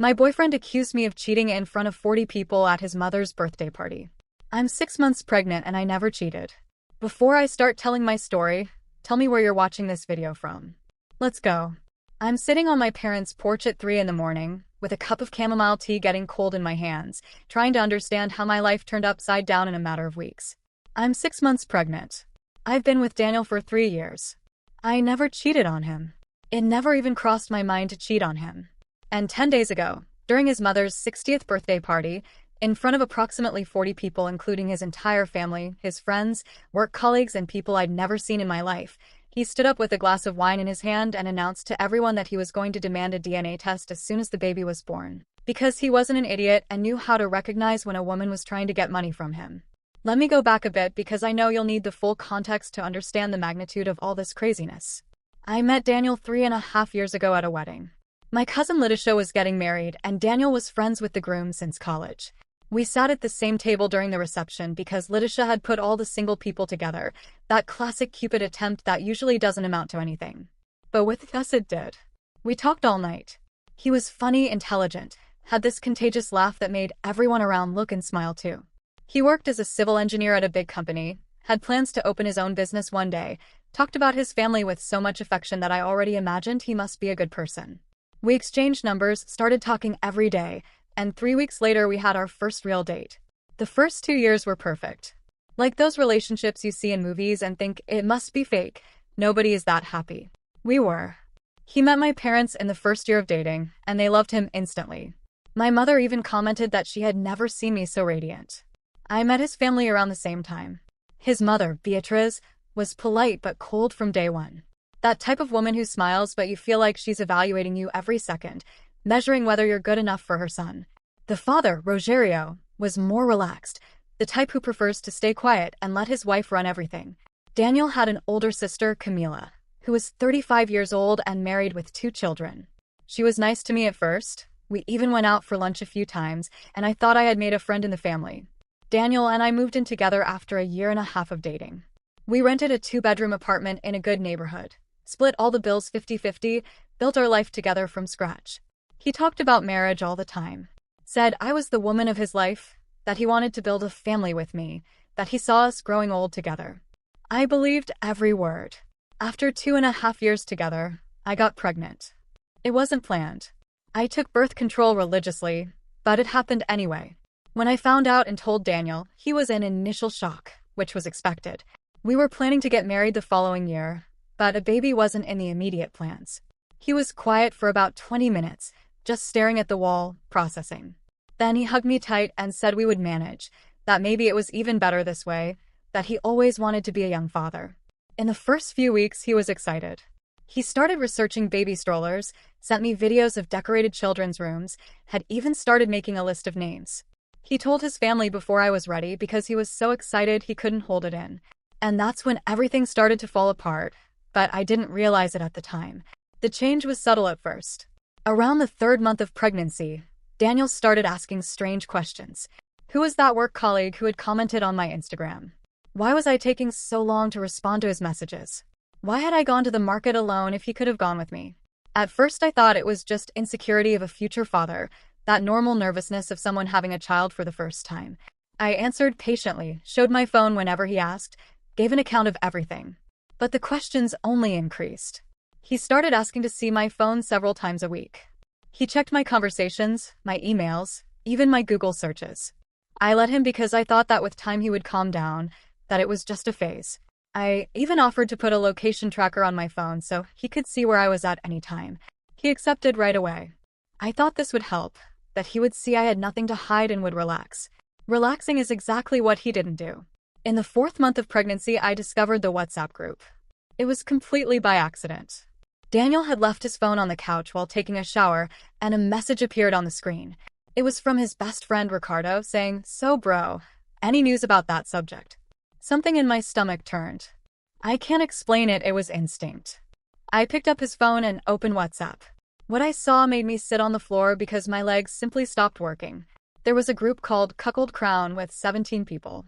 My boyfriend accused me of cheating in front of 40 people at his mother's birthday party. I'm 6 months pregnant and I never cheated. Before I start telling my story, tell me where you're watching this video from. Let's go. I'm sitting on my parents' porch at 3 in the morning, with a cup of chamomile tea getting cold in my hands, trying to understand how my life turned upside down in a matter of weeks. I'm 6 months pregnant. I've been with Daniel for 3 years. I never cheated on him. It never even crossed my mind to cheat on him. And 10 days ago, during his mother's 60th birthday party, in front of approximately 40 people including his entire family, his friends, work colleagues, and people I'd never seen in my life, he stood up with a glass of wine in his hand and announced to everyone that he was going to demand a DNA test as soon as the baby was born. Because he wasn't an idiot and knew how to recognize when a woman was trying to get money from him. Let me go back a bit because I know you'll need the full context to understand the magnitude of all this craziness. I met Daniel 3.5 years ago at a wedding. My cousin Letitia was getting married and Daniel was friends with the groom since college. We sat at the same table during the reception because Letitia had put all the single people together, that classic Cupid attempt that usually doesn't amount to anything. But with us it did. We talked all night. He was funny, intelligent, had this contagious laugh that made everyone around look and smile too. He worked as a civil engineer at a big company, had plans to open his own business one day, talked about his family with so much affection that I already imagined he must be a good person. We exchanged numbers, started talking every day, and 3 weeks later we had our first real date. The first 2 years were perfect. Like those relationships you see in movies and think it must be fake, nobody is that happy. We were. He met my parents in the first year of dating, and they loved him instantly. My mother even commented that she had never seen me so radiant. I met his family around the same time. His mother, Beatriz, was polite but cold from day one. That type of woman who smiles but you feel like she's evaluating you every second, measuring whether you're good enough for her son. The father, Rogerio, was more relaxed, the type who prefers to stay quiet and let his wife run everything. Daniel had an older sister, Camila, who was 35 years old and married with 2 children. She was nice to me at first. We even went out for lunch a few times, and I thought I had made a friend in the family. Daniel and I moved in together after a year and a half of dating. We rented a 2-bedroom apartment in a good neighborhood, split all the bills 50-50, built our life together from scratch. He talked about marriage all the time. Said I was the woman of his life, that he wanted to build a family with me, that he saw us growing old together. I believed every word. After 2.5 years together, I got pregnant. It wasn't planned. I took birth control religiously, but it happened anyway. When I found out and told Daniel, he was in initial shock, which was expected. We were planning to get married the following year, but a baby wasn't in the immediate plans. He was quiet for about 20 minutes, just staring at the wall, processing. Then he hugged me tight and said we would manage, that maybe it was even better this way, that he always wanted to be a young father. In the first few weeks, he was excited. He started researching baby strollers, sent me videos of decorated children's rooms, had even started making a list of names. He told his family before I was ready because he was so excited he couldn't hold it in. And that's when everything started to fall apart, but I didn't realize it at the time. The change was subtle at first. Around the 3rd month of pregnancy, Daniel started asking strange questions. Who was that work colleague who had commented on my Instagram? Why was I taking so long to respond to his messages? Why had I gone to the market alone if he could have gone with me? At first I thought it was just insecurity of a future father, that normal nervousness of someone having a child for the first time. I answered patiently, showed my phone whenever he asked, gave an account of everything. But the questions only increased. He started asking to see my phone several times a week. He checked my conversations, my emails, even my Google searches. I let him because I thought that with time he would calm down, that it was just a phase. I even offered to put a location tracker on my phone so he could see where I was at any time. He accepted right away. I thought this would help, that he would see I had nothing to hide and would relax. Relaxing is exactly what he didn't do. In the 4th month of pregnancy, I discovered the WhatsApp group. It was completely by accident. Daniel had left his phone on the couch while taking a shower, and a message appeared on the screen. It was from his best friend Ricardo saying, "So bro, any news about that subject?" Something in my stomach turned. I can't explain it, it was instinct. I picked up his phone and opened WhatsApp. What I saw made me sit on the floor because my legs simply stopped working. There was a group called Cuckold Crown with 17 people.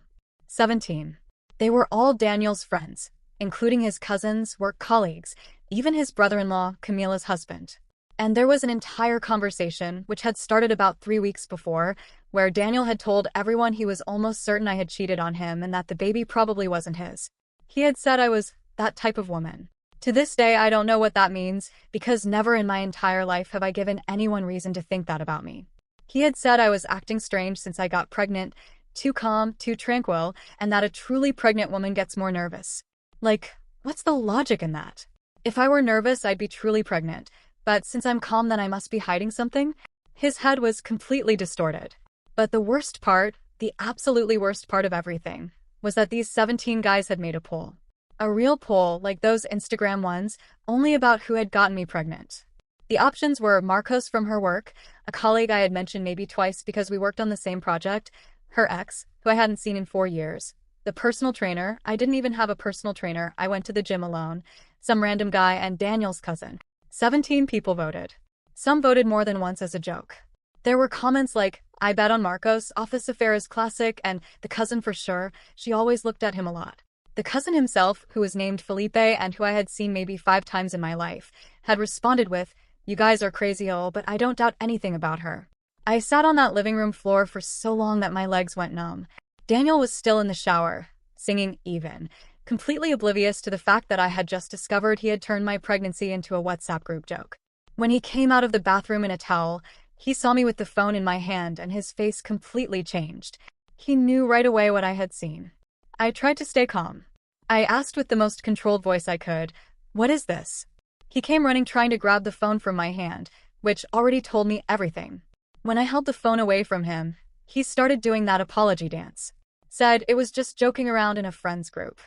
17. They were all Daniel's friends, including his cousins, work colleagues, even his brother-in-law, Camila's husband. And there was an entire conversation, which had started about 3 weeks before, where Daniel had told everyone he was almost certain I had cheated on him and that the baby probably wasn't his. He had said I was that type of woman. To this day, I don't know what that means, because never in my entire life have I given anyone reason to think that about me. He had said I was acting strange since I got pregnant, too calm, too tranquil, and that a truly pregnant woman gets more nervous. Like, what's the logic in that? If I were nervous, I'd be truly pregnant, but since I'm calm, then I must be hiding something? His head was completely distorted. But the worst part, the absolutely worst part of everything, was that these 17 guys had made a poll. A real poll, like those Instagram ones, only about who had gotten me pregnant. The options were Marcos from her work, a colleague I had mentioned maybe twice because we worked on the same project, her ex, who I hadn't seen in 4 years, the personal trainer, I didn't even have a personal trainer, I went to the gym alone, some random guy, and Daniel's cousin. 17 people voted. Some voted more than once as a joke. There were comments like, I bet on Marcos, office affair is classic, and the cousin for sure, she always looked at him a lot. The cousin himself, who was named Felipe and who I had seen maybe 5 times in my life, had responded with, you guys are crazy but I don't doubt anything about her. I sat on that living room floor for so long that my legs went numb. Daniel was still in the shower, singing Even, completely oblivious to the fact that I had just discovered he had turned my pregnancy into a WhatsApp group joke. When he came out of the bathroom in a towel, he saw me with the phone in my hand and his face completely changed. He knew right away what I had seen. I tried to stay calm. I asked with the most controlled voice I could, what is this? He came running trying to grab the phone from my hand, which already told me everything. When I held the phone away from him, he started doing that apology dance. Said it was just joking around in a friends group.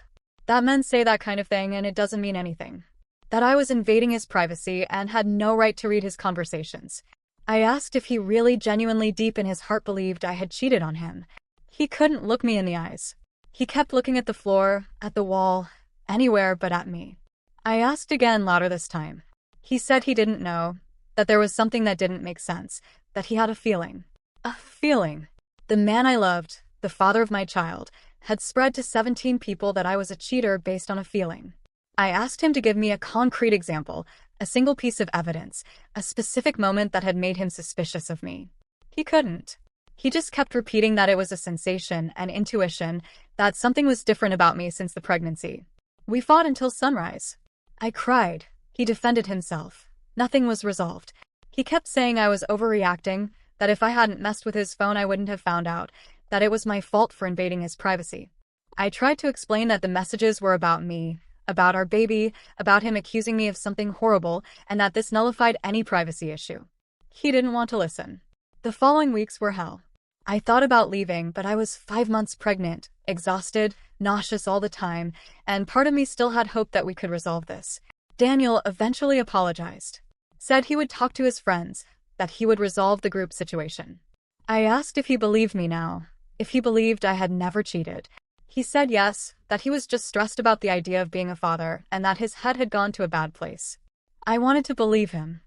That men say that kind of thing and it doesn't mean anything. That I was invading his privacy and had no right to read his conversations. I asked if he really genuinely deep in his heart believed I had cheated on him. He couldn't look me in the eyes. He kept looking at the floor, at the wall, anywhere but at me. I asked again, louder this time. He said he didn't know, that there was something that didn't make sense, that he had a feeling. A feeling. The man I loved, the father of my child, had spread to 17 people that I was a cheater based on a feeling. I asked him to give me a concrete example, a single piece of evidence, a specific moment that had made him suspicious of me. He couldn't. He just kept repeating that it was a sensation, an intuition, that something was different about me since the pregnancy. We fought until sunrise. I cried. He defended himself. Nothing was resolved. He kept saying I was overreacting, that if I hadn't messed with his phone I wouldn't have found out, that it was my fault for invading his privacy. I tried to explain that the messages were about me, about our baby, about him accusing me of something horrible, and that this nullified any privacy issue. He didn't want to listen. The following weeks were hell. I thought about leaving, but I was 5 months pregnant, exhausted, nauseous all the time, and part of me still had hope that we could resolve this. Daniel eventually apologized. Said he would talk to his friends, that he would resolve the group situation. I asked if he believed me now, if he believed I had never cheated. He said yes, that he was just stressed about the idea of being a father, and that his head had gone to a bad place. I wanted to believe him.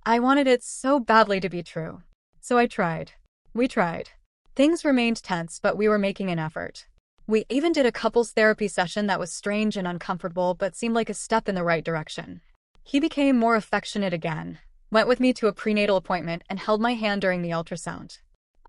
I wanted it so badly to be true. So I tried. We tried. Things remained tense, but we were making an effort. We even did a couples therapy session that was strange and uncomfortable but seemed like a step in the right direction. He became more affectionate again, went with me to a prenatal appointment, and held my hand during the ultrasound.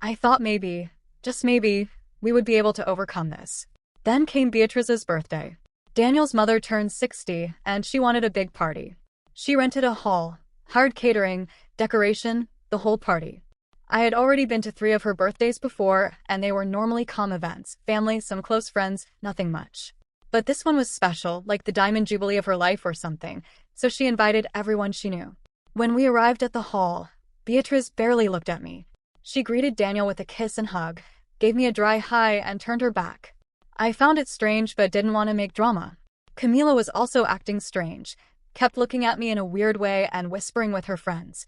I thought maybe, just maybe, we would be able to overcome this. Then came Beatrice's birthday. Daniel's mother turned 60, and she wanted a big party. She rented a hall, hired catering, decoration, the whole party. I had already been to 3 of her birthdays before, and they were normally calm events, family, some close friends, nothing much. But this one was special, like the diamond jubilee of her life or something, so she invited everyone she knew. When we arrived at the hall, Beatrice barely looked at me. She greeted Daniel with a kiss and hug, gave me a dry hi, and turned her back. I found it strange but didn't want to make drama. Camila was also acting strange, kept looking at me in a weird way and whispering with her friends.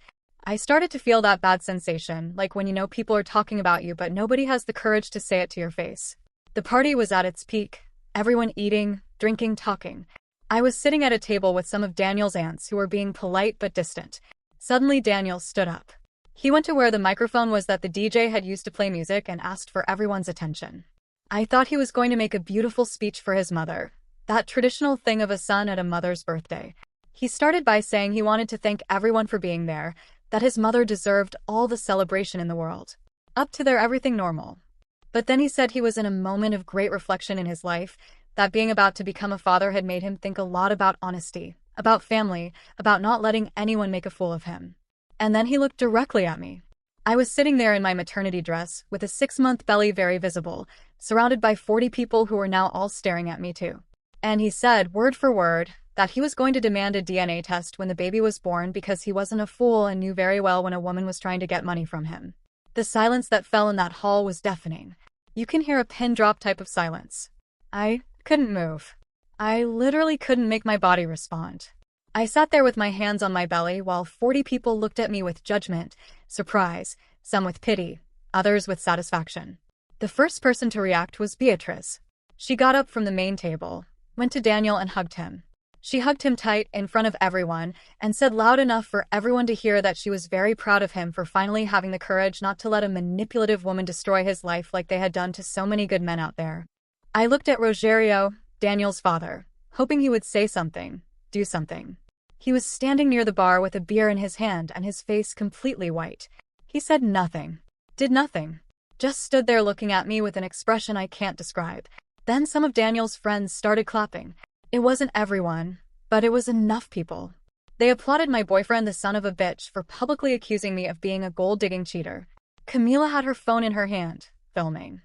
I started to feel that bad sensation, like when you know people are talking about you but nobody has the courage to say it to your face. The party was at its peak, everyone eating, drinking, talking. I was sitting at a table with some of Daniel's aunts who were being polite but distant. Suddenly Daniel stood up. He went to where the microphone was that the DJ had used to play music and asked for everyone's attention. I thought he was going to make a beautiful speech for his mother, that traditional thing of a son at a mother's birthday. He started by saying he wanted to thank everyone for being there, that his mother deserved all the celebration in the world. Up to there, everything normal. But then he said he was in a moment of great reflection in his life, that being about to become a father had made him think a lot about honesty, about family, about not letting anyone make a fool of him. And then he looked directly at me. I was sitting there in my maternity dress, with a 6-month belly very visible, surrounded by 40 people who were now all staring at me too. And he said, word for word, that he was going to demand a DNA test when the baby was born because he wasn't a fool and knew very well when a woman was trying to get money from him. The silence that fell in that hall was deafening. You can hear a pin drop type of silence. I couldn't move. I literally couldn't make my body respond. I sat there with my hands on my belly while 40 people looked at me with judgment, surprise, some with pity, others with satisfaction. The first person to react was Beatrice. She got up from the main table, went to Daniel and hugged him. She hugged him tight in front of everyone and said loud enough for everyone to hear that she was very proud of him for finally having the courage not to let a manipulative woman destroy his life like they had done to so many good men out there. I looked at Rogerio, Daniel's father, hoping he would say something, do something. He was standing near the bar with a beer in his hand and his face completely white. He said nothing, did nothing, just stood there looking at me with an expression I can't describe. Then some of Daniel's friends started clapping. It wasn't everyone, but it was enough people. They applauded my boyfriend, the son of a bitch, for publicly accusing me of being a gold-digging cheater. Camila had her phone in her hand, filming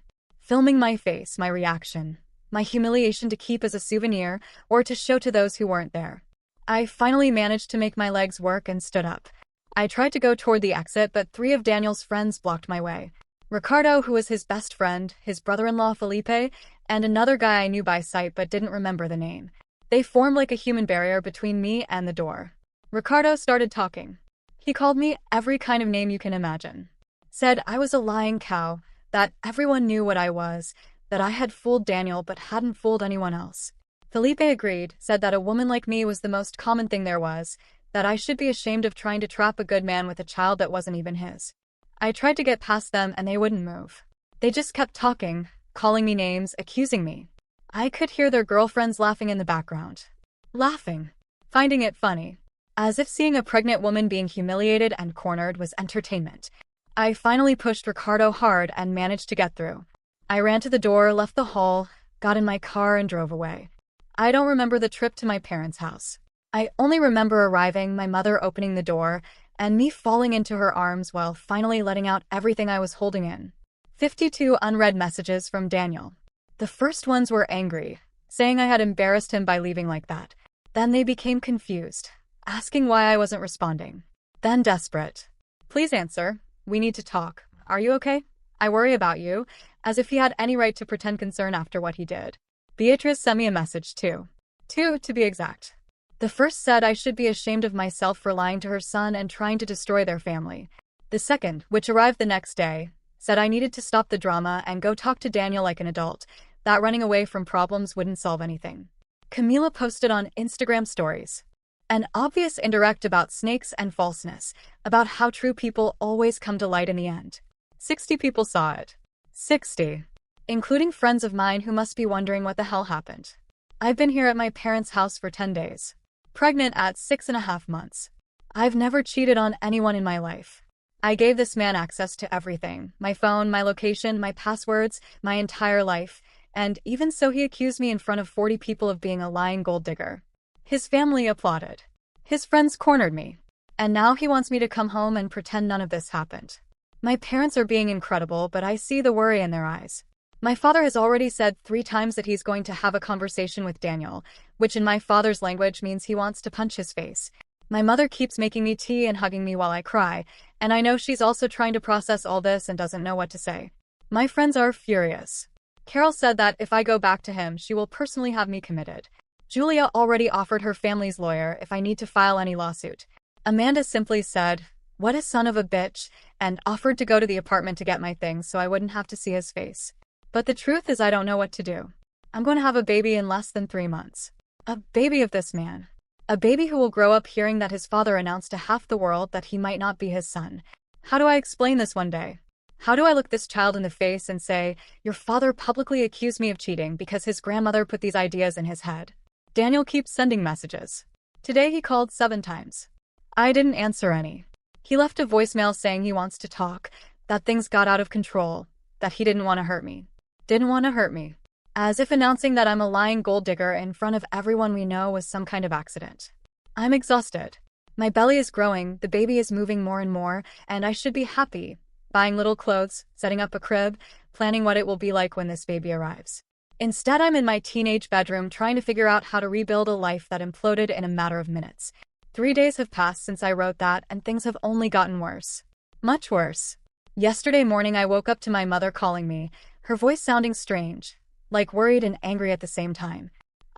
my face, my reaction, my humiliation to keep as a souvenir or to show to those who weren't there. I finally managed to make my legs work and stood up. I tried to go toward the exit, but 3 of Daniel's friends blocked my way. Ricardo, who was his best friend, his brother-in-law Felipe, and another guy I knew by sight but didn't remember the name. They formed like a human barrier between me and the door. Ricardo started talking. He called me every kind of name you can imagine. Said I was a lying cow, that everyone knew what I was, that I had fooled Daniel but hadn't fooled anyone else. Felipe agreed, said that a woman like me was the most common thing there was, that I should be ashamed of trying to trap a good man with a child that wasn't even his. I tried to get past them and they wouldn't move. They just kept talking, calling me names, accusing me. I could hear their girlfriends laughing in the background. Laughing. Finding it funny. As if seeing a pregnant woman being humiliated and cornered was entertainment. I finally pushed Ricardo hard and managed to get through. I ran to the door, left the hall, got in my car and drove away. I don't remember the trip to my parents' house. I only remember arriving, my mother opening the door, and me falling into her arms while finally letting out everything I was holding in. 52 unread messages from Daniel. The first ones were angry, saying I had embarrassed him by leaving like that. Then they became confused, asking why I wasn't responding. Then desperate. Please answer. We need to talk. Are you okay? I worry about you, as if he had any right to pretend concern after what he did. Beatrice sent me a message too. 2, to be exact. The first said I should be ashamed of myself for lying to her son and trying to destroy their family. The second, which arrived the next day, said I needed to stop the drama and go talk to Daniel like an adult, that running away from problems wouldn't solve anything. Camila posted on Instagram stories. An obvious indirect about snakes and falseness, about how true people always come to light in the end. 60 people saw it. 60. Including friends of mine who must be wondering what the hell happened. I've been here at my parents' house for 10 days. Pregnant at 6.5 months. I've never cheated on anyone in my life. I gave this man access to everything. My phone, my location, my passwords, my entire life. And even so he accused me in front of 40 people of being a lying gold digger. His family applauded. His friends cornered me. And now he wants me to come home and pretend none of this happened. My parents are being incredible, but I see the worry in their eyes. My father has already said 3 times that he's going to have a conversation with Daniel, which in my father's language means he wants to punch his face. My mother keeps making me tea and hugging me while I cry, and I know she's also trying to process all this and doesn't know what to say. My friends are furious. Carol said that if I go back to him, she will personally have me committed. Julia already offered her family's lawyer if I need to file any lawsuit. Amanda simply said, "What a son of a bitch," and offered to go to the apartment to get my things so I wouldn't have to see his face. But the truth is I don't know what to do. I'm going to have a baby in less than 3 months. A baby of this man. A baby who will grow up hearing that his father announced to half the world that he might not be his son. How do I explain this one day? How do I look this child in the face and say, "Your father publicly accused me of cheating because his grandmother put these ideas in his head"? Daniel keeps sending messages. Today he called 7 times. I didn't answer any. He left a voicemail saying he wants to talk, that things got out of control, that he didn't want to hurt me. Didn't want to hurt me. As if announcing that I'm a lying gold digger in front of everyone we know was some kind of accident. I'm exhausted. My belly is growing, the baby is moving more and more, and I should be happy, buying little clothes, setting up a crib, planning what it will be like when this baby arrives. Instead, I'm in my teenage bedroom trying to figure out how to rebuild a life that imploded in a matter of minutes. 3 days have passed since I wrote that, and things have only gotten worse. Much worse. Yesterday morning I woke up to my mother calling me, her voice sounding strange, like worried and angry at the same time.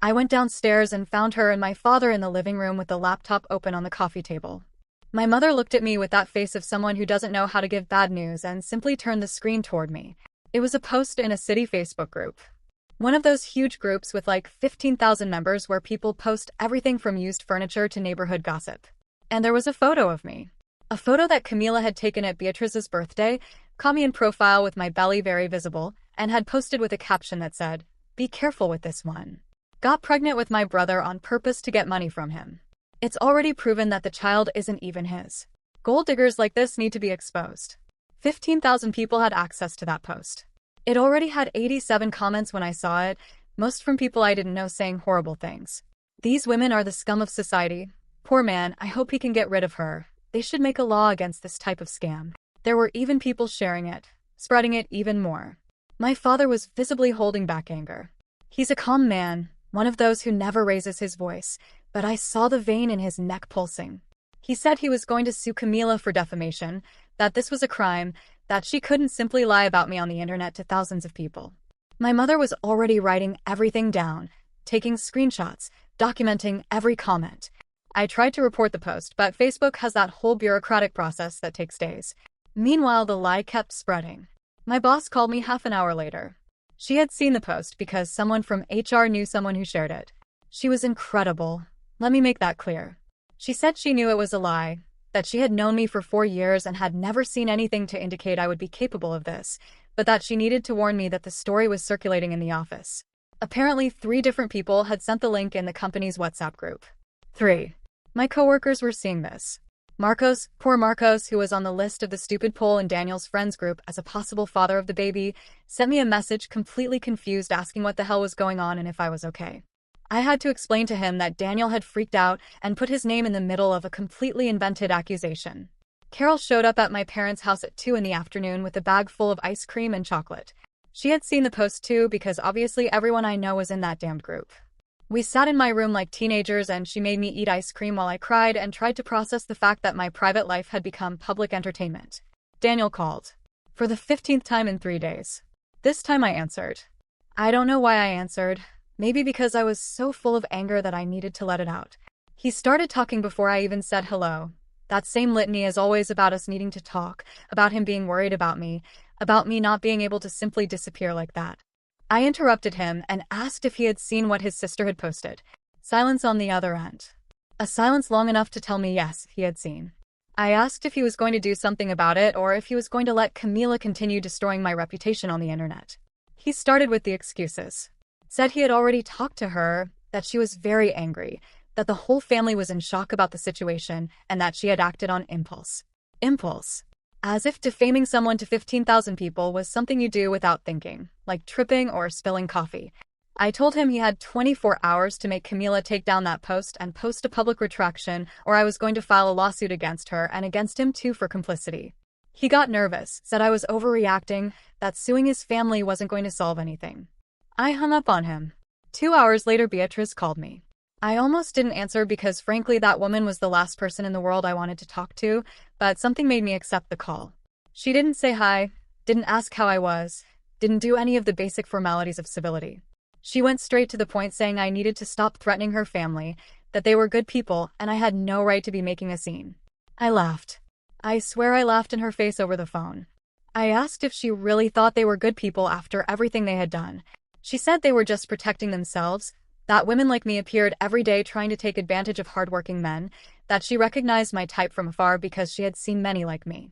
I went downstairs and found her and my father in the living room with the laptop open on the coffee table. My mother looked at me with that face of someone who doesn't know how to give bad news and simply turned the screen toward me. It was a post in a city Facebook group. One of those huge groups with like 15,000 members where people post everything from used furniture to neighborhood gossip. And there was a photo of me. A photo that Camila had taken at Beatrice's birthday, caught me in profile with my belly very visible, and had posted with a caption that said, "Be careful with this one. Got pregnant with my brother on purpose to get money from him. It's already proven that the child isn't even his. Gold diggers like this need to be exposed." 15,000 people had access to that post. It already had 87 comments when I saw it, most from people I didn't know saying horrible things. These women are the scum of society. Poor man, I hope he can get rid of her. They should make a law against this type of scam. There were even people sharing it, spreading it even more. My father was visibly holding back anger. He's a calm man, one of those who never raises his voice, but I saw the vein in his neck pulsing. He said he was going to sue Camila for defamation, that this was a crime, that she couldn't simply lie about me on the internet to thousands of people. My mother was already writing everything down, taking screenshots, documenting every comment. I tried to report the post, but Facebook has that whole bureaucratic process that takes days. Meanwhile, the lie kept spreading. My boss called me half an hour later. She had seen the post because someone from HR knew someone who shared it. She was incredible. Let me make that clear. She said she knew it was a lie, that she had known me for 4 years and had never seen anything to indicate I would be capable of this, but that she needed to warn me that the story was circulating in the office. Apparently, 3 different people had sent the link in the company's WhatsApp group. 3. My coworkers were seeing this. Marcos, poor Marcos, who was on the list of the stupid poll in Daniel's friends group as a possible father of the baby, sent me a message completely confused asking what the hell was going on and if I was okay. I had to explain to him that Daniel had freaked out and put his name in the middle of a completely invented accusation. Carol showed up at my parents' house at 2 in the afternoon with a bag full of ice cream and chocolate. She had seen the post too because obviously everyone I know was in that damned group. We sat in my room like teenagers and she made me eat ice cream while I cried and tried to process the fact that my private life had become public entertainment. Daniel called. For the 15th time in 3 days. This time I answered. I don't know why I answered. Maybe because I was so full of anger that I needed to let it out. He started talking before I even said hello. That same litany is always about us needing to talk, about him being worried about me not being able to simply disappear like that. I interrupted him and asked if he had seen what his sister had posted. Silence on the other end. A silence long enough to tell me yes, he had seen. I asked if he was going to do something about it or if he was going to let Camila continue destroying my reputation on the internet. He started with the excuses. Said he had already talked to her, that she was very angry, that the whole family was in shock about the situation, and that she had acted on impulse. Impulse. As if defaming someone to 15,000 people was something you do without thinking, like tripping or spilling coffee. I told him he had 24 hours to make Camila take down that post and post a public retraction, or I was going to file a lawsuit against her and against him too for complicity. He got nervous, said I was overreacting, that suing his family wasn't going to solve anything. I hung up on him. 2 hours later, Beatrice called me. I almost didn't answer because frankly that woman was the last person in the world I wanted to talk to, but something made me accept the call. She didn't say hi, didn't ask how I was, didn't do any of the basic formalities of civility. She went straight to the point saying I needed to stop threatening her family, that they were good people and I had no right to be making a scene. I laughed. I swear I laughed in her face over the phone. I asked if she really thought they were good people after everything they had done. She said they were just protecting themselves, that women like me appeared every day trying to take advantage of hardworking men, that she recognized my type from afar because she had seen many like me.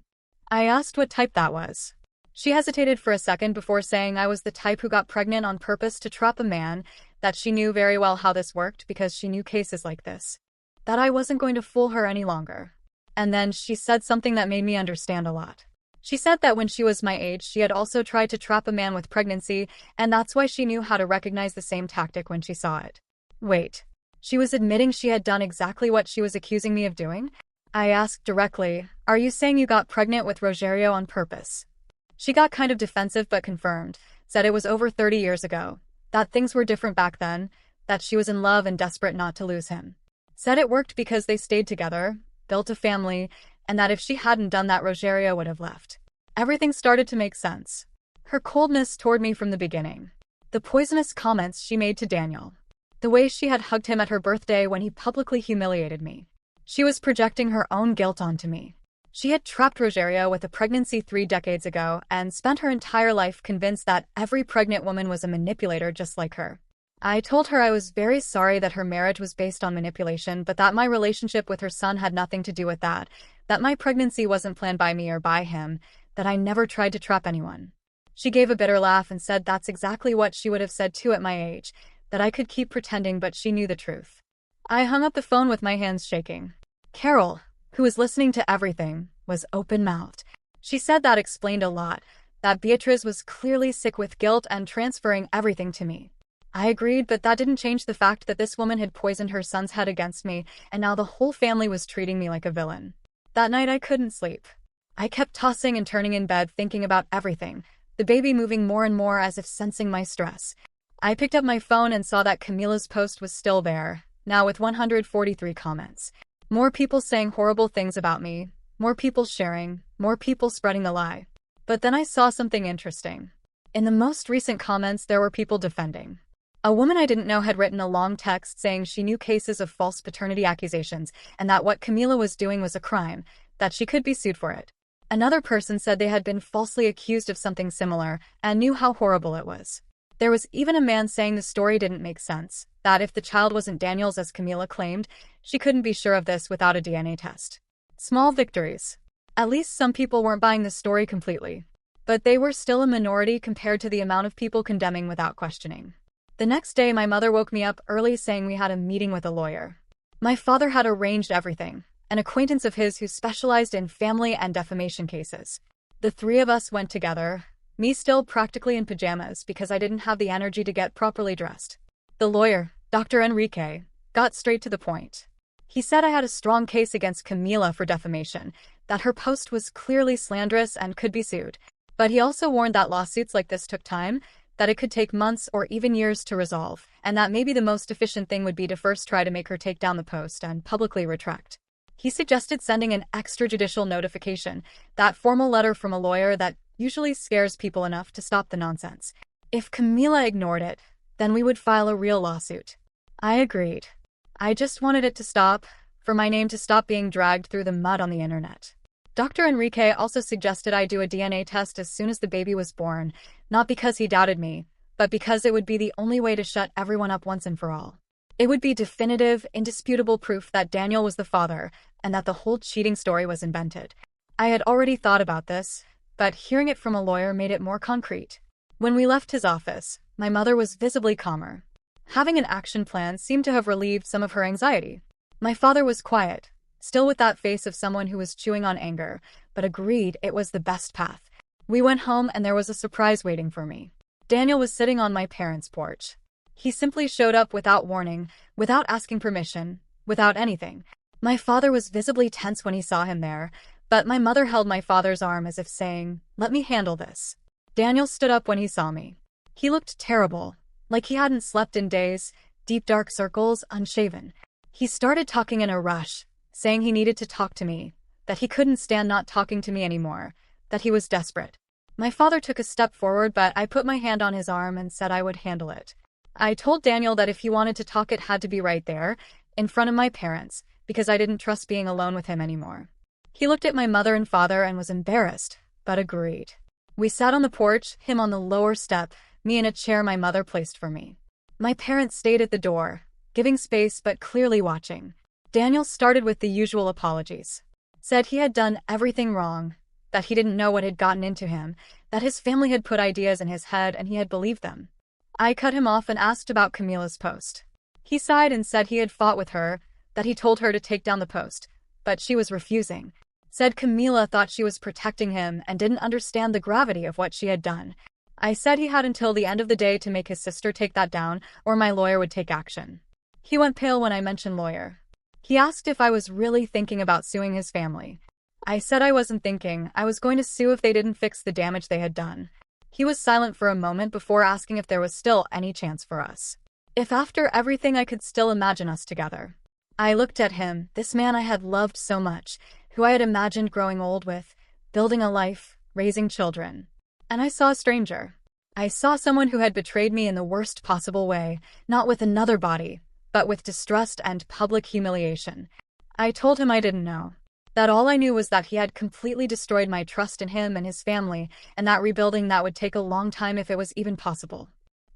I asked what type that was. She hesitated for a second before saying I was the type who got pregnant on purpose to trap a man, that she knew very well how this worked because she knew cases like this. that I wasn't going to fool her any longer. And then she said something that made me understand a lot. She said that when she was my age, she had also tried to trap a man with pregnancy, and that's why she knew how to recognize the same tactic when she saw it. Wait, she was admitting she had done exactly what she was accusing me of doing? I asked directly, "Are you saying you got pregnant with Rogerio on purpose?" She got kind of defensive but confirmed, said it was over 30 years ago, that things were different back then, that she was in love and desperate not to lose him. Said it worked because they stayed together, built a family, and that if she hadn't done that, Rogerio would have left. Everything started to make sense. Her coldness toward me from the beginning. The poisonous comments she made to Daniel. The way she had hugged him at her birthday when he publicly humiliated me. She was projecting her own guilt onto me. She had trapped Rogerio with a pregnancy 3 decades ago and spent her entire life convinced that every pregnant woman was a manipulator just like her. I told her I was very sorry that her marriage was based on manipulation, but that my relationship with her son had nothing to do with that my pregnancy wasn't planned by me or by him, that I never tried to trap anyone. She gave a bitter laugh and said that's exactly what she would have said too at my age, that I could keep pretending but she knew the truth. I hung up the phone with my hands shaking. Carol, who was listening to everything, was open-mouthed. She said that explained a lot, that Beatriz was clearly sick with guilt and transferring everything to me. I agreed, but that didn't change the fact that this woman had poisoned her son's head against me, and now the whole family was treating me like a villain. That night I couldn't sleep. I kept tossing and turning in bed thinking about everything, the baby moving more and more as if sensing my stress. I picked up my phone and saw that Camila's post was still there, now with 143 comments. More people saying horrible things about me, more people sharing, more people spreading the lie. But then I saw something interesting. In the most recent comments, there were people defending. A woman I didn't know had written a long text saying she knew cases of false paternity accusations and that what Camila was doing was a crime, that she could be sued for it. Another person said they had been falsely accused of something similar and knew how horrible it was. There was even a man saying the story didn't make sense, that if the child wasn't Daniel's as Camila claimed, she couldn't be sure of this without a DNA test. Small victories. At least some people weren't buying the story completely. But they were still a minority compared to the amount of people condemning without questioning. The next day, my mother woke me up early saying we had a meeting with a lawyer. My father had arranged everything, an acquaintance of his who specialized in family and defamation cases. The 3 of us went together, me still practically in pajamas because I didn't have the energy to get properly dressed. The lawyer, Dr. Enrique, got straight to the point. He said I had a strong case against Camila for defamation, that her post was clearly slanderous and could be sued. But he also warned that lawsuits like this took time, that it could take months or even years to resolve, and that maybe the most efficient thing would be to first try to make her take down the post and publicly retract. He suggested sending an extrajudicial notification, that formal letter from a lawyer that usually scares people enough to stop the nonsense. If Camila ignored it, then we would file a real lawsuit. I agreed. I just wanted it to stop, for my name to stop being dragged through the mud on the internet. Dr. Enrique also suggested I do a DNA test as soon as the baby was born, not because he doubted me, but because it would be the only way to shut everyone up once and for all. It would be definitive, indisputable proof that Daniel was the father, and that the whole cheating story was invented. I had already thought about this, but hearing it from a lawyer made it more concrete. When we left his office, my mother was visibly calmer. Having an action plan seemed to have relieved some of her anxiety. My father was quiet, still with that face of someone who was chewing on anger, but agreed it was the best path. We went home and there was a surprise waiting for me. Daniel was sitting on my parents' porch. He simply showed up without warning, without asking permission, without anything. My father was visibly tense when he saw him there, but my mother held my father's arm as if saying, "Let me handle this." Daniel stood up when he saw me. He looked terrible, like he hadn't slept in days, deep dark circles, unshaven. He started talking in a rush, saying he needed to talk to me, that he couldn't stand not talking to me anymore, that he was desperate. My father took a step forward, but I put my hand on his arm and said I would handle it. I told Daniel that if he wanted to talk, it had to be right there, in front of my parents, because I didn't trust being alone with him anymore. He looked at my mother and father and was embarrassed, but agreed. We sat on the porch, him on the lower step, me in a chair my mother placed for me. My parents stayed at the door, giving space but clearly watching. Daniel started with the usual apologies. Said he had done everything wrong, that he didn't know what had gotten into him, that his family had put ideas in his head and he had believed them. I cut him off and asked about Camila's post. He sighed and said he had fought with her, that he told her to take down the post, but she was refusing. Said Camila thought she was protecting him and didn't understand the gravity of what she had done. I said he had until the end of the day to make his sister take that down, or my lawyer would take action. He went pale when I mentioned lawyer. He asked if I was really thinking about suing his family. I said I wasn't thinking, I was going to sue if they didn't fix the damage they had done. He was silent for a moment before asking if there was still any chance for us. If after everything I could still imagine us together. I looked at him, this man I had loved so much, who I had imagined growing old with, building a life, raising children. And I saw a stranger. I saw someone who had betrayed me in the worst possible way, not with another body, but with distrust and public humiliation. I told him I didn't know. That all I knew was that he had completely destroyed my trust in him and his family, and that rebuilding that would take a long time if it was even possible.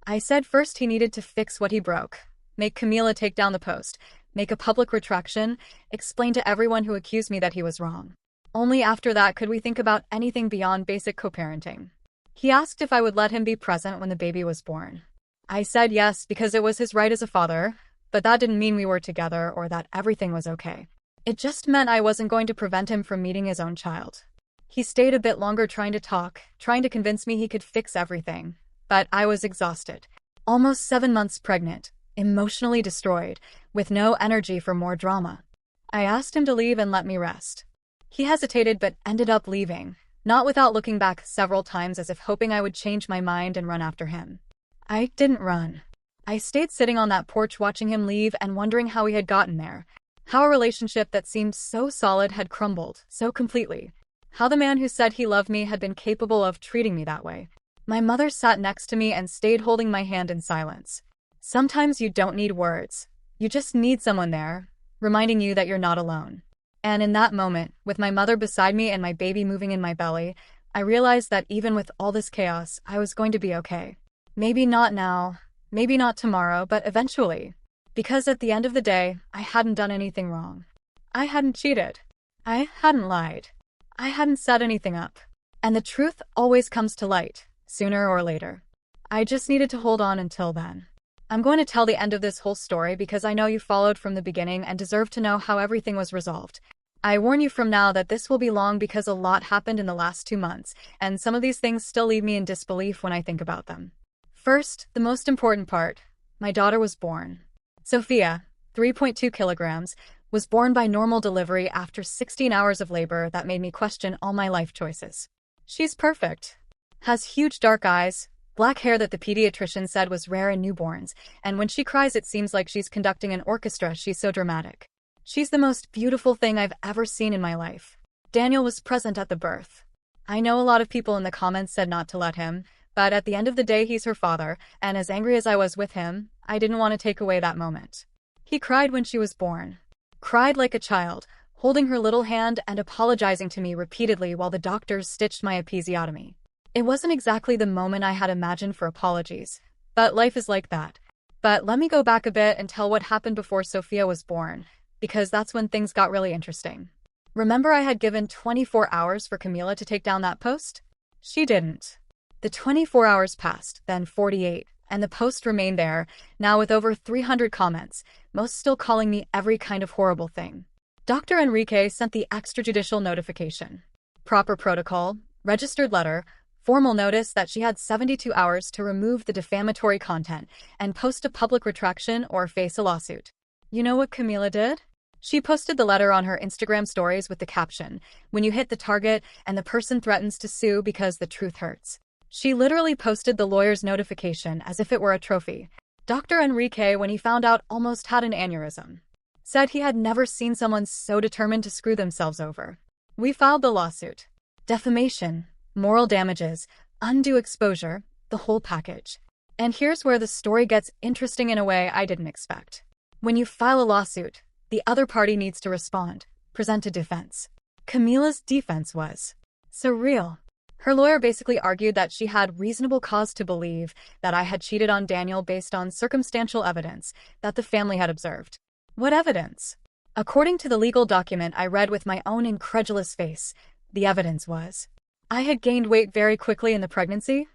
I said first he needed to fix what he broke, make Camila take down the post, make a public retraction, explain to everyone who accused me that he was wrong. Only after that could we think about anything beyond basic co-parenting. He asked if I would let him be present when the baby was born. I said yes because it was his right as a father, but that didn't mean we were together or that everything was okay. It just meant I wasn't going to prevent him from meeting his own child. He stayed a bit longer trying to talk, trying to convince me he could fix everything. But I was exhausted. Almost 7 months pregnant, emotionally destroyed, with no energy for more drama. I asked him to leave and let me rest. He hesitated but ended up leaving, not without looking back several times as if hoping I would change my mind and run after him. I didn't run. I stayed sitting on that porch watching him leave and wondering how he had gotten there. How a relationship that seemed so solid had crumbled so completely. How the man who said he loved me had been capable of treating me that way. My mother sat next to me and stayed holding my hand in silence. Sometimes you don't need words. You just need someone there, reminding you that you're not alone. And in that moment, with my mother beside me and my baby moving in my belly, I realized that even with all this chaos, I was going to be okay. Maybe not now, maybe not tomorrow, but eventually. Because at the end of the day, I hadn't done anything wrong. I hadn't cheated. I hadn't lied. I hadn't set anything up. And the truth always comes to light, sooner or later. I just needed to hold on until then. I'm going to tell the end of this whole story because I know you followed from the beginning and deserve to know how everything was resolved. I warn you from now that this will be long because a lot happened in the last 2 months, and some of these things still leave me in disbelief when I think about them. First, the most important part, my daughter was born. Sophia, 3.2 kilograms, was born by normal delivery after 16 hours of labor that made me question all my life choices. She's perfect. Has huge dark eyes, black hair that the pediatrician said was rare in newborns, and when she cries it seems like she's conducting an orchestra, she's so dramatic. She's the most beautiful thing I've ever seen in my life. Daniel was present at the birth. I know a lot of people in the comments said not to let him, but at the end of the day he's her father, and as angry as I was with him, I didn't want to take away that moment. He cried when she was born. Cried like a child, holding her little hand and apologizing to me repeatedly while the doctors stitched my episiotomy. It wasn't exactly the moment I had imagined for apologies, but life is like that. But let me go back a bit and tell what happened before Sophia was born, because that's when things got really interesting. Remember I had given 24 hours for Camila to take down that post? She didn't. The 24 hours passed, then 48, and the post remained there, now with over 300 comments, most still calling me every kind of horrible thing. Dr. Enrique sent the extrajudicial notification. Proper protocol, registered letter, formal notice that she had 72 hours to remove the defamatory content and post a public retraction or face a lawsuit. You know what Camila did? She posted the letter on her Instagram stories with the caption, "When you hit the target and the person threatens to sue because the truth hurts." She literally posted the lawyer's notification as if it were a trophy. Dr. Enrique, when he found out, almost had an aneurysm. Said he had never seen someone so determined to screw themselves over. We filed the lawsuit. Defamation, moral damages, undue exposure, the whole package. And here's where the story gets interesting in a way I didn't expect. When you file a lawsuit, the other party needs to respond, present a defense. Camila's defense was surreal. Her lawyer basically argued that she had reasonable cause to believe that I had cheated on Daniel based on circumstantial evidence that the family had observed. What evidence? According to the legal document I read with my own incredulous face, the evidence was I had gained weight very quickly in the pregnancy.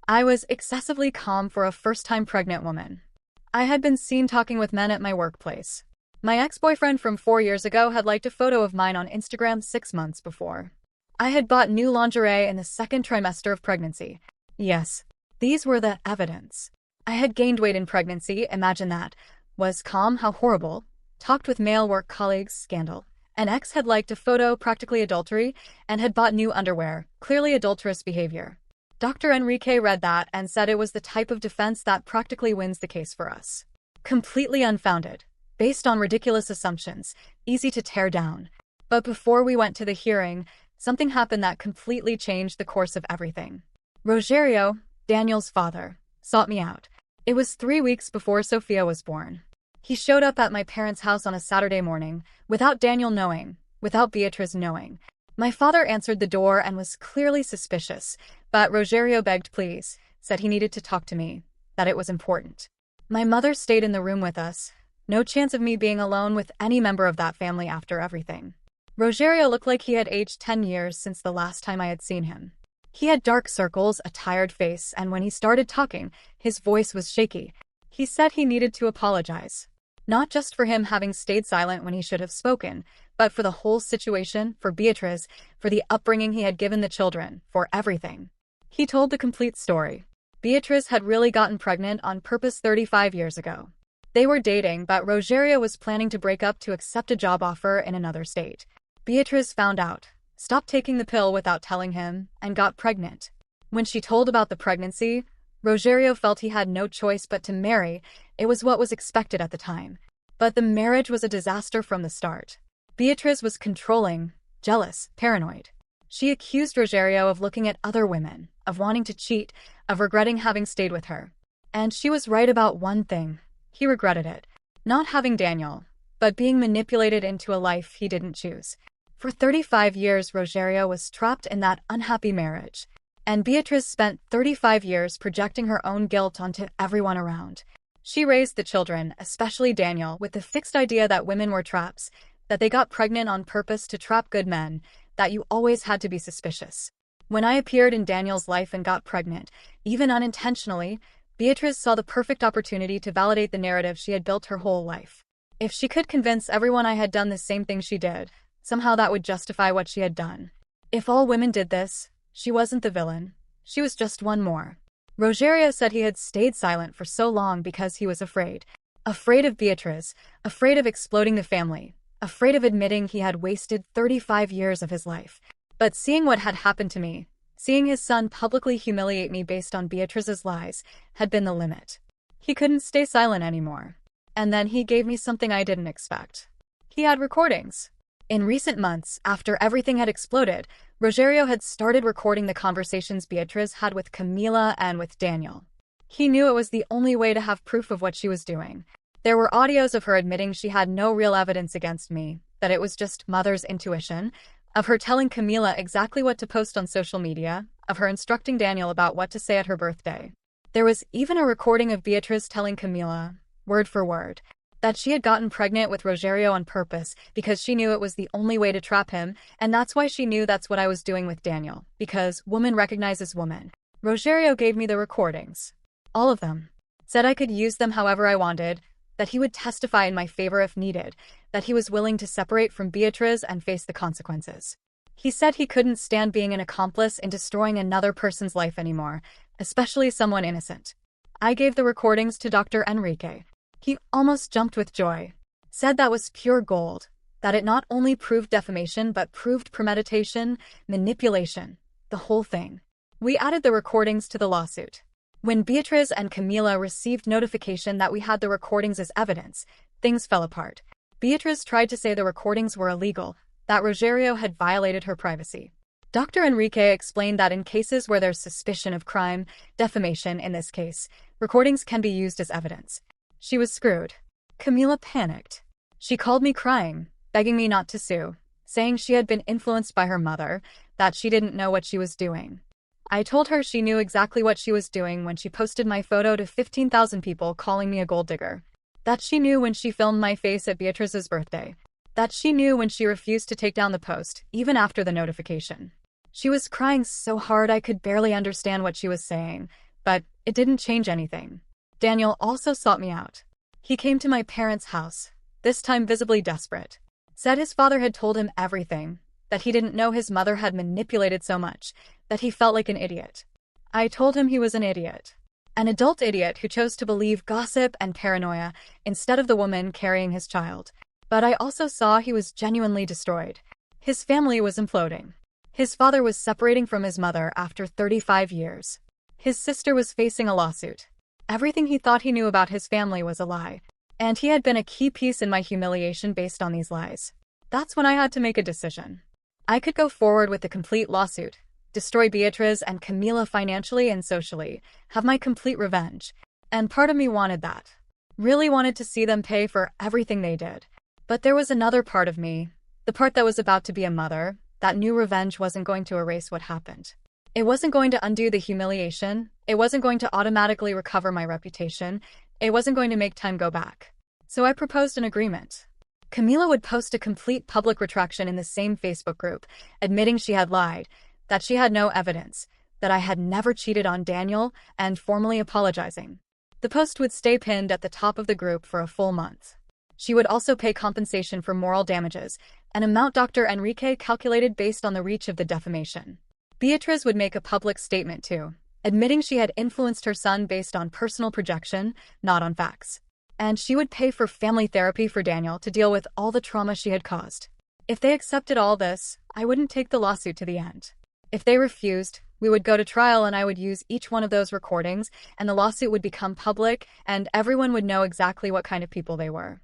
I was excessively calm for a first-time pregnant woman. I had been seen talking with men at my workplace. My ex-boyfriend from 4 years ago had liked a photo of mine on Instagram 6 months before. I had bought new lingerie in the second trimester of pregnancy. Yes, these were the evidence. I had gained weight in pregnancy, imagine that. Was calm, how horrible. Talked with male work colleagues, scandal. An ex had liked a photo, practically adultery, and had bought new underwear, clearly adulterous behavior. Dr. Enrique read that and said it was the type of defense that practically wins the case for us. Completely unfounded, based on ridiculous assumptions, easy to tear down. But before we went to the hearing, something happened that completely changed the course of everything. Rogerio, Daniel's father, sought me out. It was 3 weeks before Sophia was born. He showed up at my parents' house on a Saturday morning, without Daniel knowing, without Beatriz knowing. My father answered the door and was clearly suspicious, but Rogerio begged please, said he needed to talk to me, that it was important. My mother stayed in the room with us. No chance of me being alone with any member of that family after everything. Rogerio looked like he had aged 10 years since the last time I had seen him. He had dark circles, a tired face, and when he started talking, his voice was shaky. He said he needed to apologize. Not just for him having stayed silent when he should have spoken, but for the whole situation, for Beatriz, for the upbringing he had given the children, for everything. He told the complete story. Beatriz had really gotten pregnant on purpose 35 years ago. They were dating, but Rogerio was planning to break up to accept a job offer in another state. Beatriz found out, stopped taking the pill without telling him, and got pregnant. When she told about the pregnancy, Rogerio felt he had no choice but to marry. It was what was expected at the time. But the marriage was a disaster from the start. Beatriz was controlling, jealous, paranoid. She accused Rogerio of looking at other women, of wanting to cheat, of regretting having stayed with her. And she was right about one thing. He regretted it. Not having Daniel, but being manipulated into a life he didn't choose. For 35 years, Rogerio was trapped in that unhappy marriage. And Beatriz spent 35 years projecting her own guilt onto everyone around. She raised the children, especially Daniel, with the fixed idea that women were traps, that they got pregnant on purpose to trap good men, that you always had to be suspicious. When I appeared in Daniel's life and got pregnant, even unintentionally, Beatriz saw the perfect opportunity to validate the narrative she had built her whole life. If she could convince everyone I had done the same thing she did, somehow that would justify what she had done. If all women did this, she wasn't the villain. She was just one more. Rogerio said he had stayed silent for so long because he was afraid. Afraid of Beatriz, afraid of exploding the family, afraid of admitting he had wasted 35 years of his life. But seeing what had happened to me, seeing his son publicly humiliate me based on Beatriz's lies, had been the limit. He couldn't stay silent anymore. And then he gave me something I didn't expect. He had recordings. In recent months, after everything had exploded, Rogerio had started recording the conversations Beatriz had with Camila and with Daniel. He knew it was the only way to have proof of what she was doing. There were audios of her admitting she had no real evidence against me, that it was just mother's intuition, of her telling Camila exactly what to post on social media, of her instructing Daniel about what to say at her birthday. There was even a recording of Beatriz telling Camila, word for word, that she had gotten pregnant with Rogerio on purpose because she knew it was the only way to trap him, and that's why she knew that's what I was doing with Daniel, because woman recognizes woman. Rogerio gave me the recordings. All of them. Said I could use them however I wanted, that he would testify in my favor if needed, that he was willing to separate from Beatriz and face the consequences. He said he couldn't stand being an accomplice in destroying another person's life anymore, especially someone innocent. I gave the recordings to Dr. Enrique. He almost jumped with joy. Said that was pure gold, that it not only proved defamation but proved premeditation, manipulation, the whole thing. We added the recordings to the lawsuit. When Beatriz and Camila received notification that we had the recordings as evidence, things fell apart. Beatriz tried to say the recordings were illegal, that Rogerio had violated her privacy. Dr. Enrique explained that in cases where there's suspicion of crime, defamation in this case, recordings can be used as evidence. She was screwed. Camila panicked. She called me crying, begging me not to sue, saying she had been influenced by her mother, that she didn't know what she was doing. I told her she knew exactly what she was doing when she posted my photo to 15,000 people calling me a gold digger. That she knew when she filmed my face at Beatriz's birthday. That she knew when she refused to take down the post, even after the notification. She was crying so hard I could barely understand what she was saying, but it didn't change anything. Daniel also sought me out. He came to my parents' house, this time visibly desperate. Said his father had told him everything, that he didn't know his mother had manipulated so much, that he felt like an idiot. I told him he was an idiot. An adult idiot who chose to believe gossip and paranoia instead of the woman carrying his child. But I also saw he was genuinely destroyed. His family was imploding. His father was separating from his mother after 35 years. His sister was facing a lawsuit. Everything he thought he knew about his family was a lie. And he had been a key piece in my humiliation based on these lies. That's when I had to make a decision. I could go forward with the complete lawsuit, destroy Beatriz and Camila financially and socially, have my complete revenge. And part of me wanted that. Really wanted to see them pay for everything they did. But there was another part of me, the part that was about to be a mother, that knew revenge wasn't going to erase what happened. It wasn't going to undo the humiliation. It wasn't going to automatically recover my reputation. It wasn't going to make time go back. So I proposed an agreement. Camila would post a complete public retraction in the same Facebook group, admitting she had lied, that she had no evidence, that I had never cheated on Daniel, and formally apologizing. The post would stay pinned at the top of the group for a full month. She would also pay compensation for moral damages, an amount Dr. Enrique calculated based on the reach of the defamation. Beatriz would make a public statement too, admitting she had influenced her son based on personal projection, not on facts. And she would pay for family therapy for Daniel to deal with all the trauma she had caused. If they accepted all this, I wouldn't take the lawsuit to the end. If they refused, we would go to trial and I would use each one of those recordings and the lawsuit would become public and everyone would know exactly what kind of people they were.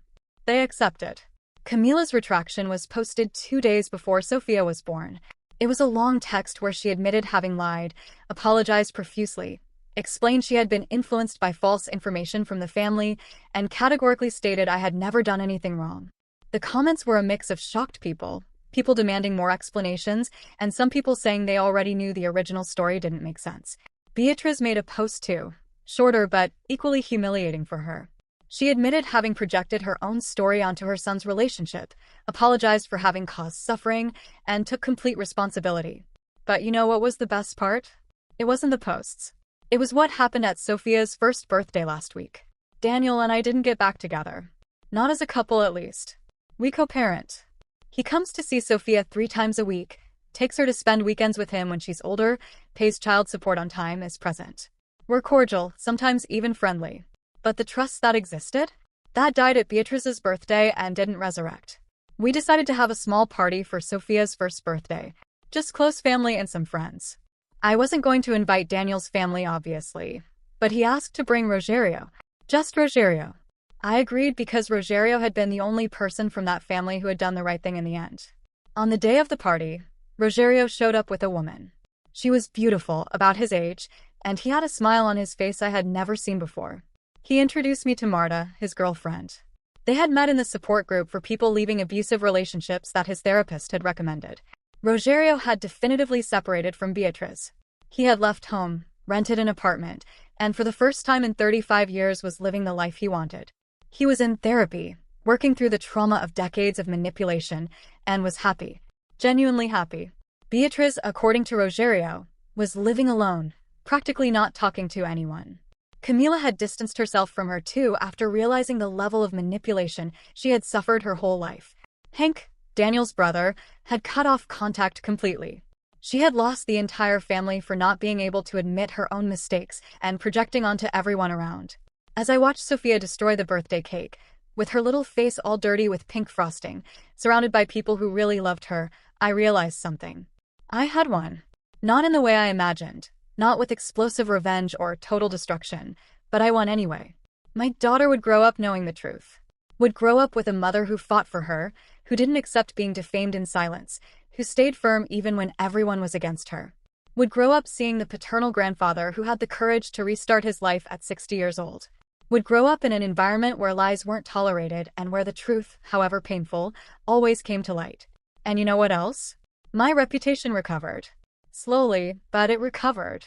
They accepted. Camila's retraction was posted 2 days before Sophia was born. It was a long text where she admitted having lied, apologized profusely, explained she had been influenced by false information from the family, and categorically stated I had never done anything wrong. The comments were a mix of shocked people demanding more explanations, and some people saying they already knew the original story didn't make sense. Beatriz made a post too, shorter but equally humiliating for her. She admitted having projected her own story onto her son's relationship, apologized for having caused suffering, and took complete responsibility. But you know what was the best part? It wasn't the posts. It was what happened at Sophia's first birthday last week. Daniel and I didn't get back together. Not as a couple, at least. We co-parent. He comes to see Sophia 3 times a week, takes her to spend weekends with him when she's older, pays child support on time, is present. We're cordial, sometimes even friendly. But the trust that existed? That died at Beatriz's birthday and didn't resurrect. We decided to have a small party for Sophia's first birthday. Just close family and some friends. I wasn't going to invite Daniel's family, obviously. But he asked to bring Rogerio. Just Rogerio. I agreed because Rogerio had been the only person from that family who had done the right thing in the end. On the day of the party, Rogerio showed up with a woman. She was beautiful, about his age, and he had a smile on his face I had never seen before. He introduced me to Marta, his girlfriend. They had met in the support group for people leaving abusive relationships that his therapist had recommended. Rogerio had definitively separated from Beatriz. He had left home, rented an apartment, and for the first time in 35 years was living the life he wanted. He was in therapy, working through the trauma of decades of manipulation, and was happy. Genuinely happy. Beatriz, according to Rogerio, was living alone, practically not talking to anyone. Camila had distanced herself from her too after realizing the level of manipulation she had suffered her whole life. Hank, Daniel's brother, had cut off contact completely. She had lost the entire family for not being able to admit her own mistakes and projecting onto everyone around. As I watched Sophia destroy the birthday cake, with her little face all dirty with pink frosting, surrounded by people who really loved her, I realized something. I had won. Not in the way I imagined. Not with explosive revenge or total destruction, but I won anyway. My daughter would grow up knowing the truth. Would grow up with a mother who fought for her, who didn't accept being defamed in silence, who stayed firm even when everyone was against her. Would grow up seeing the paternal grandfather who had the courage to restart his life at 60 years old. Would grow up in an environment where lies weren't tolerated and where the truth, however painful, always came to light. And you know what else? My reputation recovered. Slowly, but it recovered.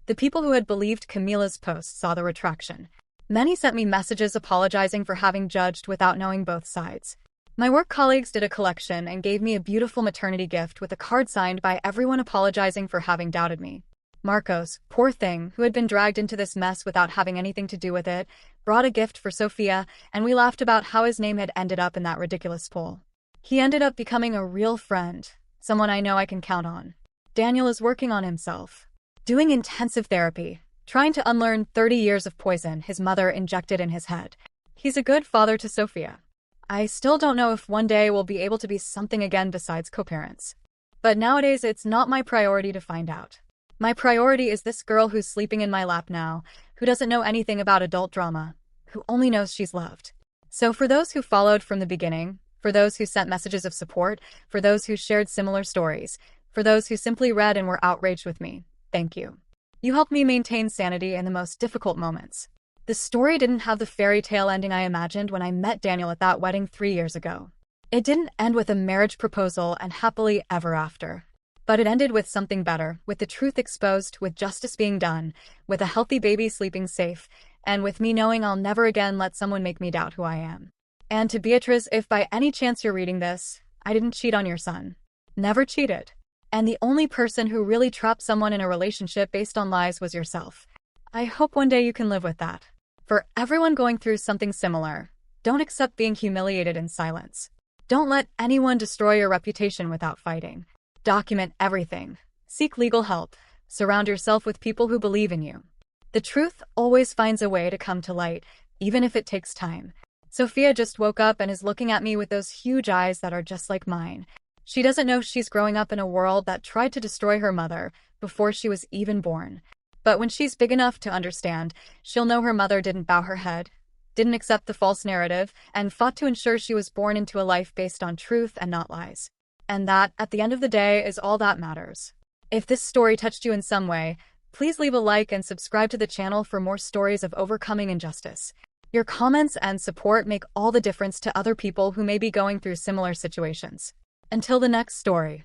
The people who had believed Camila's posts saw the retraction. Many sent me messages apologizing for having judged without knowing both sides. My work colleagues did a collection and gave me a beautiful maternity gift with a card signed by everyone apologizing for having doubted me. Marcos, poor thing, who had been dragged into this mess without having anything to do with it, brought a gift for Sophia, and we laughed about how his name had ended up in that ridiculous poll. He ended up becoming a real friend, someone I know I can count on. Daniel is working on himself, doing intensive therapy, trying to unlearn 30 years of poison his mother injected in his head. He's a good father to Sophia. I still don't know if one day we'll be able to be something again besides co-parents. But nowadays it's not my priority to find out. My priority is this girl who's sleeping in my lap now, who doesn't know anything about adult drama, who only knows she's loved. So for those who followed from the beginning, for those who sent messages of support, for those who shared similar stories, for those who simply read and were outraged with me, thank you. You helped me maintain sanity in the most difficult moments. The story didn't have the fairy tale ending I imagined when I met Daniel at that wedding 3 years ago. It didn't end with a marriage proposal and happily ever after. But it ended with something better, with the truth exposed, with justice being done, with a healthy baby sleeping safe, and with me knowing I'll never again let someone make me doubt who I am. And to Beatrice, if by any chance you're reading this, I didn't cheat on your son. Never cheated. And the only person who really trapped someone in a relationship based on lies was yourself. I hope one day you can live with that. For everyone going through something similar, don't accept being humiliated in silence. Don't let anyone destroy your reputation without fighting. Document everything. Seek legal help. Surround yourself with people who believe in you. The truth always finds a way to come to light, even if it takes time. Sophia just woke up and is looking at me with those huge eyes that are just like mine. She doesn't know she's growing up in a world that tried to destroy her mother before she was even born. But when she's big enough to understand, she'll know her mother didn't bow her head, didn't accept the false narrative, and fought to ensure she was born into a life based on truth and not lies. And that, at the end of the day, is all that matters. If this story touched you in some way, please leave a like and subscribe to the channel for more stories of overcoming injustice. Your comments and support make all the difference to other people who may be going through similar situations. Until the next story.